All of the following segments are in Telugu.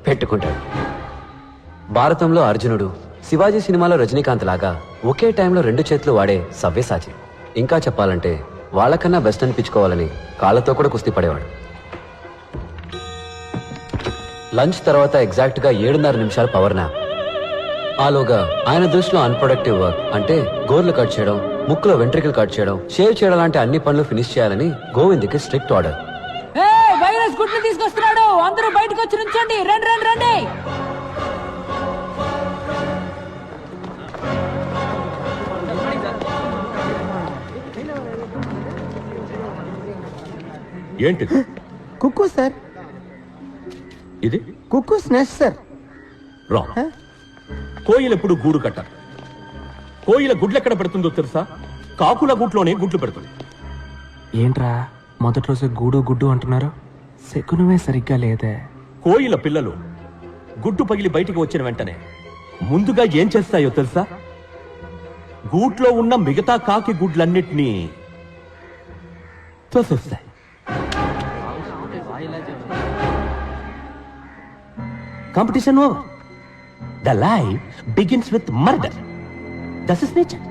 పెట్టుకుంటాడు. భారతంలో అర్జునుడు, శివాజీ సినిమాలో రజనీకాంత్ లాగా ఒకే టైంలో 2 చేతులు వాడే సవ్యసాచి. ఇంకా చెప్పాలంటే వాళ్ళకన్నా బెస్ట్ అనిపించుకోవాలని కాళ్ళతో కూడా కుస్తీ పడేవాడు. లంచ్ తర్వాత ఎగ్జాక్ట్ గా 7:30 నిమిషాలు పవర్ నాప్. ఆలోగా ఆయన దృష్టిలో అన్ప్రొడక్టివ్ వర్క్ అంటే గోర్లు కట్ చేయడం, ముక్కులో వెంట్రికలు కట్ చేయడం, షేవ్ చేయడం లాంటి అన్ని పనులు ఫినిష్ చేయాలని గోవింద్కి స్ట్రిక్ట్ ఆర్డర్. వైరస్ గుడ్లు తీసుకొస్తున్నాడు, అందరూ బయటకు వచ్చి నుంచోండి, రండి రండి రండి. ఏంటి కుక్కు సార్, ఇది? కుక్కు స్నాష్ సార్. రా. కోయిల ఎప్పుడు గూడు కట్టారు. కోయిల గుడ్లు ఎక్కడ పెడుతుందో తెలుసా? కాకుల గూట్లోనే గుడ్లు పెడుతుంది. ఏంట్రా మొదటి రోజు గూడు గుడ్డు అంటున్నారు? శకునమే సరిగ్గా లేదే. కోయిల పిల్లలు గుడ్డు పగిలి బయటికి వచ్చిన వెంటనే ముందుగా ఏం చేస్తాయో తెలుసా? గూట్లో ఉన్న మిగతా కాకి గుడ్లన్నిటినీ తోసేస్తాయి. Competition over. The life begins with murder. That is nature.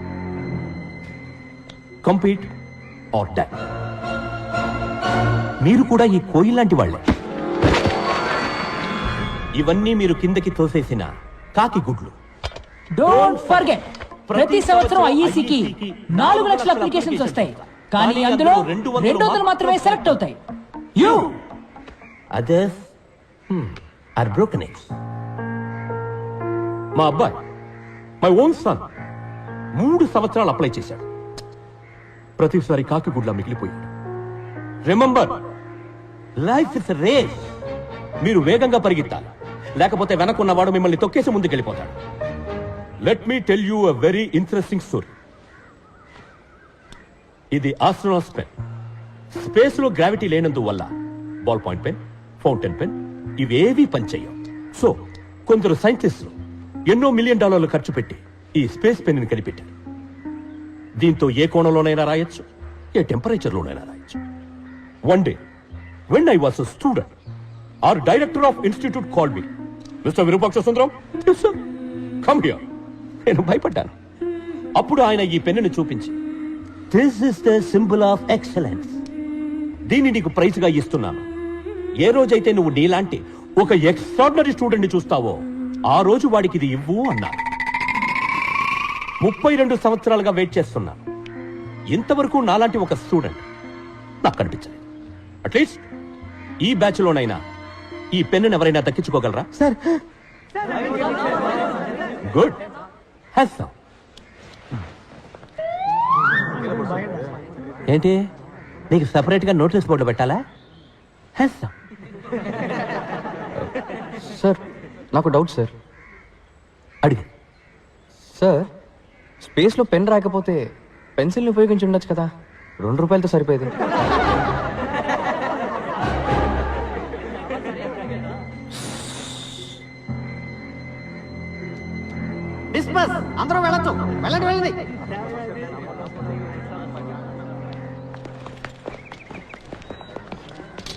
Compete or die. మీరు కూడా ఈ కోయిల్ లాంటి వాళ్లే. ఇవన్నీ మీరు కిందకి తోసేసిన కాకి గుడ్లు. డోంట్ ఫర్గెట్, ప్రతి సంవత్సరం ఐఈసీకి 4 లక్షల అప్లికేషన్స్ వస్తాయి, కానీ అందులో 200 మాత్రమే సెలెక్ట్ అవుతాయి. You others are broken eggs. మా అబ్బాయి, మై ఓన్ సన్, 3 సంవత్సరాలు అప్లై చేశాడు. ప్రతిసారి కాకి గుడ్లా మిగిలిపోయాడు. Remember, life is race. మీరు వేగంగా పరిగెత్తాలి, లేకపోతే వెనకున్నవాడు మిమ్మల్ని తొక్కేసి ముందుకెళ్ళిపోతాడు. Let me tell you a very interesting story. ఇది ఆస్ట్రోనాట్స్ పెన్. స్పేస్ లో గ్రావిటీ లేనందువల్ల ball point pen, fountain pen ఇవేవీ పనిచేయవు. సో కొందరు సైంటిస్టులు ఎన్నో $1 మిలియన్ ఖర్చు పెట్టి ఈ స్పేస్ పెన్ ని కనిపెట్టారు. దీంతో ఏ కోణంలోనైనా రాయొచ్చు, ఏ టెంపరేచర్ లోనైనా రాయొచ్చు. One day when I was a student, our director of institute called me. Mr. Virupaksha Sundaram, yes sir, come here. నేను భయపడ్డాను. అప్పుడు ఆయన ఈ పెన్నుని చూపించి, this is the symbol of excellence. దీన్ని నీకు ప్రైజ్ గా ఇస్తున్నాను. ఏ రోజైతే నువ్వు నీలాంటి ఒక ఎక్స్ట్రాడినరీ స్టూడెంట్ ని చూస్తావో ఆ రోజు వాడికి ఇది ఇవ్వు అన్నారు. 32 సంవత్సరాలుగా వెయిట్ చేస్తున్నాను. ఇంతవరకు నాలాంటి ఒక స్టూడెంట్ నాకు కనిపించలేదు. అట్లీస్ట్ ఈ బ్యాచ్ లోనైనా ఈ పెన్నును ఎవరైనా దక్కించుకోగలరా? Sir good. ఏంటి, నీకు సెపరేట్ గా నోటీస్ బోర్డు పెట్టాలా? సార్ నాకు డౌట్ సార్. అడిగి. సార్ స్పేస్లో పెన్ రాకపోతే పెన్సిల్ని ఉపయోగించి ఉండొచ్చు కదా, ₹2 సరిపోయేది. డిస్పస్, అందరూ వెళ్ళొచ్చు. వెళ్ళండి వెళ్ళండి.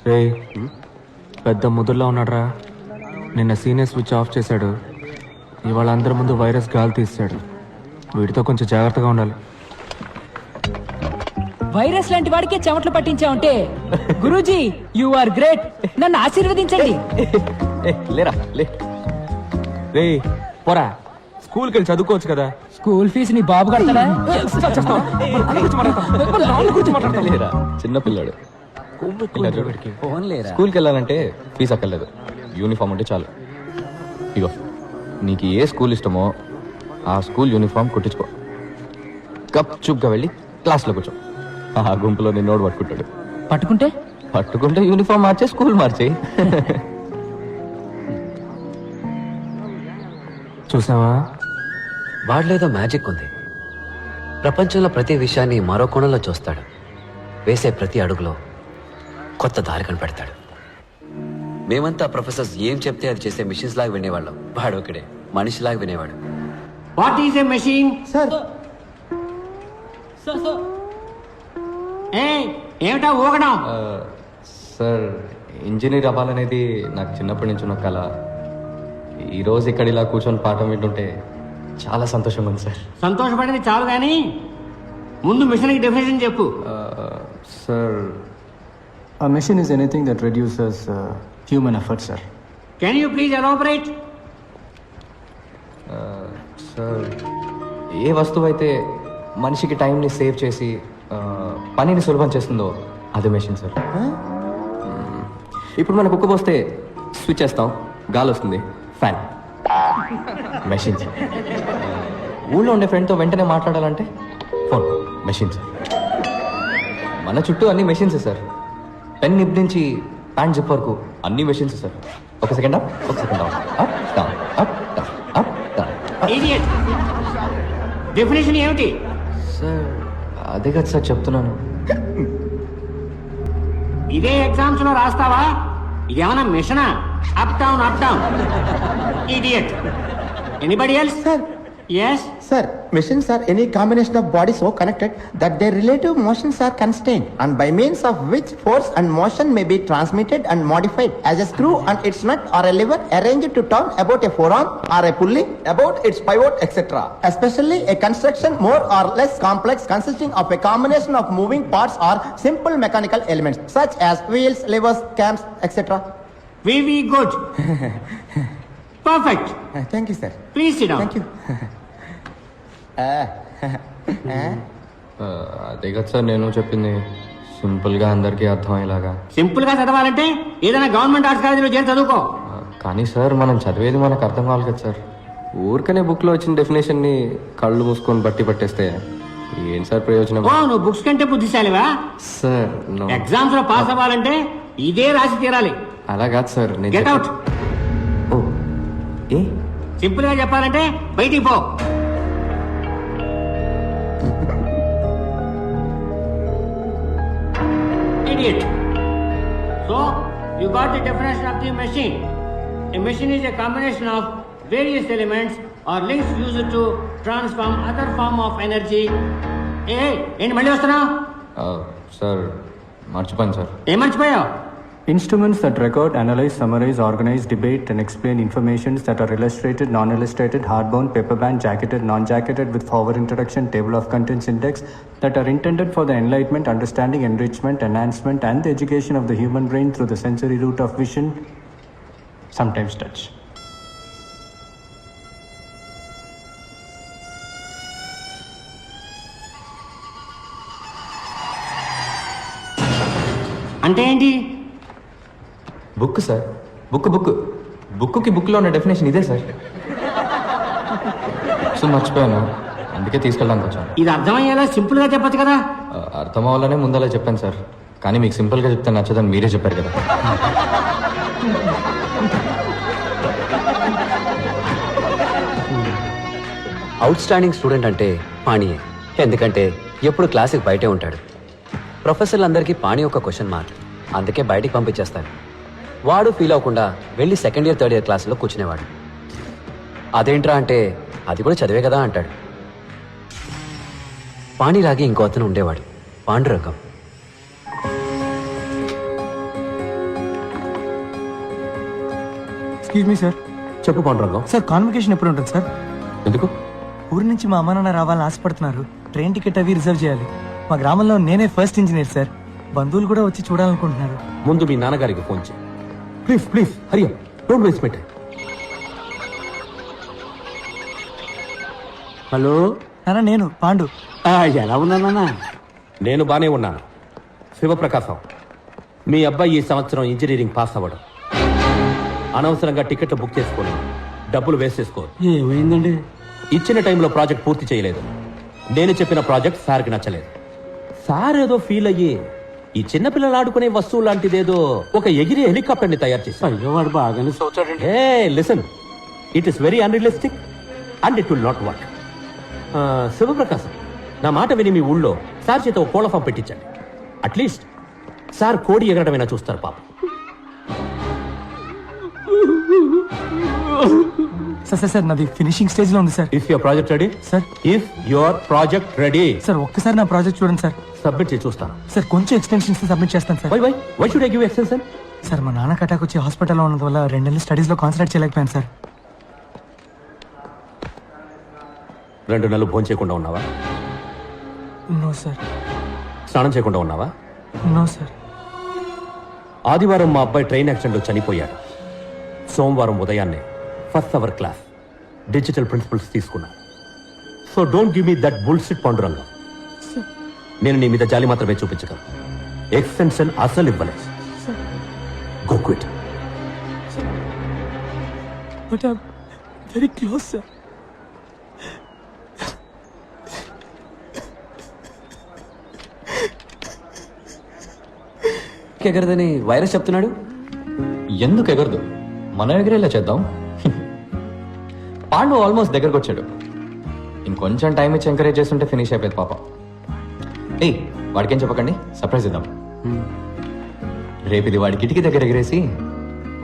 రే పెద్ద ముదుర్లో ఉన్నాడ్రా. నిన్న సీనియర్ స్విచ్ ఆఫ్ చేశాడు, ఇవాళ అందరి ముందు వైరస్ గాలి తీస్తాడు. వీటితో కొంచెం జాగ్రత్తగా ఉండాలి. వైరస్ లాంటి వాడికే చెమట్లు పట్టించావుంటే గురూజీ యు ఆర్ గ్రేట్. నన్ను ఆశీర్వదించండి. లేరా లే. రే పోరా, స్కూల్కి వెళ్ళి చదువుకోవచ్చు కదా. స్కూల్ ఫీజు నీ బాబు కడతాడా? లేరా చిన్నపిల్లాడు. స్కూల్కి వెళ్ళాలంటే ఫీజు అక్కర్లేదు, యూనిఫామ్ ఉంటే చాలు. ఇగో నీకు ఏ స్కూల్ ఇష్టమో ఆ స్కూల్ యూనిఫామ్ కుట్టించుకో. గప్ చుప్గా వెళ్ళి క్లాస్లో కూర్చో. ఆ గుంపులో నిన్నోడు పట్టుకుంటాడు. పట్టుకుంటే యూనిఫామ్ మార్చే స్కూల్ మార్చే. చూసావా, వాడిలేదో మ్యాజిక్ ఉంది. ప్రపంచంలో ప్రతి విషయాన్ని మరో కోణంలో చూస్తాడు. వేసే ప్రతి అడుగులో కొత్త దారి కనిపెడతాడు. మేమంతా ప్రొఫెసర్స్ ఏం చెప్తే అది చేసే మిషన్స్ లాగా వినేవాళ్ళం. వాడు ఒకడే మనిషిలాగా వినేవాడు. What is a machine? Sir so ఏమిటా ఊగడం? సార్ ఇంజనీర్ అవ్వాలనేది నాకు చిన్నప్పటి నుంచి ఉన్న కళ. ఈరోజు ఇక్కడ ఇలా కూర్చొని పాఠం వింటుంటే చాలా సంతోషంగా ఉంది సార్. సంతోషపడింది చాలు కానీ ముందు మిషన్కి డెఫినేషన్ చెప్పు. Sir a machine is anything that reduces human effort, sir. Can you please elaborate? Sir ఏ వస్తువు అయితే మనిషికి టైంని సేవ్ చేసి పనిని సులభం చేస్తుందో అది మెషిన్ సార్. ఇప్పుడు మన కుక్క పోస్తే స్విచ్ వేస్తాం, గాలి వస్తుంది, ఫ్యాన్. Machine sir. ఊళ్ళో ఉండే ఫ్రెండ్తో వెంటనే మాట్లాడాలంటే ఫోన్, మెషిన్ సార్. మన చుట్టూ అన్ని మెషిన్స్ సార్. పెన్ నిప్ నుంచి ప్యాంట్ జిప్ వరకు అన్ని మెషిన్స్ సార్. ఒక సెకండ్ అప్, ఒక second down, up down, up down, up down. Idiot. Definition ఏమిటి? సార్ అదే కదా సార్ చెప్తున్నాను. ఇదే ఎగ్జామ్స్ లో రాస్తావా? ఇదేమన్నా మిషనా? Up down up down. Idiot. Anybody else? Sir, yes. sir, machines are any combination of bodies so connected that their relative motions are constrained and by means of which force and motion may be transmitted and modified as a screw and its nut or a lever arranged to turn about a forearm or a pulley about its pivot, etc. Especially a construction more or less complex consisting of a combination of moving parts or simple mechanical elements such as wheels, levers, cams, etc. We good. Perfect. Thank you, sir. Please sit down. Thank you. అదే కదా సార్ నేను చెప్పింది, సింపుల్గా అందరికీ అర్థమయ్యేలాగా. సింపుల్ గా చదవాలంటే ఏదైనా గవర్నమెంట్ ఆర్ట్స్ కాలేజీలో చేరి చదువుకో. కానీ సార్ మనం చదివేది మనకు అర్థం కావాలి కదా సార్. ఊరికనే బుక్లో వచ్చిన డెఫినేషన్ని కళ్ళు మూసుకొని బట్టి పట్టేస్తే ఏం సార్ ప్రయోజనం? ఓ, నువ్వు బుక్స్ కంటే బుద్ధిశాలివా? Sir no. ఎగ్జామ్స్ లో పాస్ అవ్వాలంటే ఇదే రాసి తీరాలి. అలా కాదు సార్. నేను గెట్ అవుట్. ఓ ఏ సింపుల్ గా చెప్పాలంటే బయటికి పో. Idiot. So, you got the definition of the machine. A machine is a combination of various elements or links used to transform other form of energy. ఏంటి మళ్ళీ వస్తున్నావు? సార్ మర్చిపోయాను సార్. ఏం మర్చిపోయావు? Instruments that record, analyze, summarize, organize, debate, and explain informations that are illustrated, non-illustrated, hardbound, paperbound, jacketed, non-jacketed, with forward introduction, table of contents index, that are intended for the enlightenment, understanding, enrichment, enhancement, and the education of the human brain through the sensory route of vision, sometimes touch. అంటే ఏంటి? Book sir. బుక్కి బుక్లో ఉన్న డెఫినేషన్ ఇదే సార్. సో మర్చిపోయాను, అందుకే తీసుకెళ్ళడానికి వచ్చాను. ఇది అర్థమయ్యేలా సింపుల్ గా చెప్పొచ్చు కదా. అర్థం అవ్వాలనే ముందలా చెప్పాను సార్. కానీ మీకు సింపుల్గా చెప్తే నచ్చదని మీరే చెప్పారు కదా. అవుట్ స్టాండింగ్ స్టూడెంట్ అంటే పాణియే. ఎందుకంటే ఎప్పుడు క్లాస్కి బయటే ఉంటాడు. ప్రొఫెసర్లందరికీ పాణి ఒక క్వశ్చన్ మార్క్, అందుకే బయటికి పంపించేస్తారు. వాడు ఫీల్ అవ్వకుండా వెళ్ళి సెకండ్ ఇయర్ థర్డ్ ఇయర్ క్లాసులో కూర్చునేవాడు. అదేంట్రా అంటే అది కూడా చదివే కదా అంటాడు. పాణిలాగే ఇంకో అతను ఉండేవాడు, పాండురంగం. Excuse me sir. చెప్పు పాండురంగం. సార్ కాన్వకేషన్ ఎప్పుడు ఉంటుంది సార్? ఎందుకు? ఊరి నుంచి మా అమ్మ నాన్న రావాలని ఆశపడుతున్నారు. ట్రైన్ టికెట్ అవి రిజర్వ్ చేయాలి. మా గ్రామంలో నేనే ఫస్ట్ ఇంజనీర్ సార్. బంధువులు కూడా వచ్చి చూడాలనుకుంటున్నారు. ముందు మీ నాన్నగారికి ఫోన్ చేయి. Please Hari up, don't waste my time. Hello నాన్న, నేను పాండు. ఎలా ఉన్నానా? నేను బానే ఉన్నాను. శివప్రకాశం, మీ అబ్బాయి ఈ సంవత్సరం ఇంజనీరింగ్ పాస్ అవ్వడం, అనవసరంగా టికెట్లు బుక్ చేసుకొని డబ్బులు వేస్ట్ చేసుకో. ఏమైందండి? ఇచ్చిన టైంలో ప్రాజెక్ట్ పూర్తి చేయలేదు. నేను చెప్పిన ప్రాజెక్ట్ సార్కి నచ్చలేదు. సార్ ఏదో ఫీల్ అయ్యి ఈ చిన్నపిల్లలు ఆడుకునే వస్తువు లాంటిదేదో ఒక ఎగిరే హెలికాప్టర్ని తయారు చేశారు. అయ్యో, వాడు బాగానే చూచాడండి. ఏ listen, it is very unrealistic and it will not work. Shivaprakasam, నా మాట విని మీ ఊళ్ళో సార్ చేత ఒక కోళ్ళ ఫామ్ పెట్టించండి. అట్లీస్ట్ సార్ కోడి ఎగరడమైనా చూస్తారు పాప. సార్ నాది ఫినిషింగ్ స్టేజ్ లో ఉంది sir. If your project ready sir. If your project ready sir ఒక్కసారి నా ప్రాజెక్ట్ చూడండి సార్. సబ్మిట్ చేసి చూస్తాను. సార్ కొంచెం ఎక్స్టెన్షన్స్ సబ్మిట్ చేస్తాను sir. Why should I give extension? Sir మా నాన్నకి అటాక్ వచ్చి హాస్పిటల్లో ఉన్నందు వల్ల 2 నెలలు స్టడీస్లో కాన్సన్ట్రేట్ చేయలేకపోయాను సార్. 2 నెలలు భోజనం చేయకుండా ఉన్నావా? No sir. స్నానం చేయకుండా ఉన్నావా? No sir. ఆదివారం మా అబ్బాయి ట్రైన్ యాక్సిడెంట్లో చనిపోయాడు. సోమవారం ఉదయాన్నే first hour class digital principles తీసుకున్నా. So don't give me that bullshit Pandurangam. నేను నీ మీద జాలి మాత్రమే చూపించగలను. ఎక్స్టెన్షన్ అసలు ఇవ్వలేదు. Go quit. But I very close sir. ఎగరదని వైరస్ చెప్తున్నాడు. ఎందుకు ఎగరదు? మనం ఎగిరేలా చేద్దాం. పాండు ఆల్మోస్ట్ దగ్గరకు వచ్చాడు. ఇంకొంచెం టైం ఇచ్చి ఎంకరేజ్ చేస్తుంటే ఫినిష్ అయిపోయింది పాప. ఏయ్, వాడికేం చెప్పకండి, సర్ప్రైజ్ ఇద్దాం. రేపు ఇది వాడి కిటికీ దగ్గర ఎగిరేసి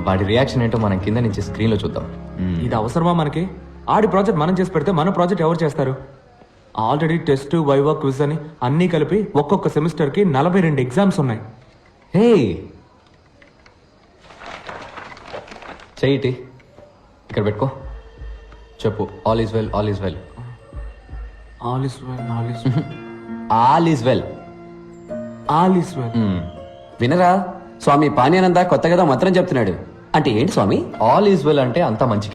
వాడి రియాక్షన్ ఏంటో మనం కింద నుంచి స్క్రీన్లో చూద్దాం. ఇది అవసరమా మనకి? ఆడి ప్రాజెక్ట్ మనం చేసి పెడితే మన ప్రాజెక్ట్ ఎవరు చేస్తారు? ఆల్రెడీ టెస్ట్, వైవా, క్విజ్ అని అన్నీ కలిపి ఒక్కొక్క సెమిస్టర్కి 42 ఎగ్జామ్స్ ఉన్నాయి. హే, చెయ్యి ఇక్కడ పెట్టుకో. చెప్పు, all is well, all is well. All is well, all is all is well. All is well. వినరా, స్వామి పానీయానంద కొత్తగా మంత్రం చెప్తున్నాడు. అంటే ఏంటి స్వామి? ఆల్ ఈజ్ వెల్ అంటే అంతా మంచి.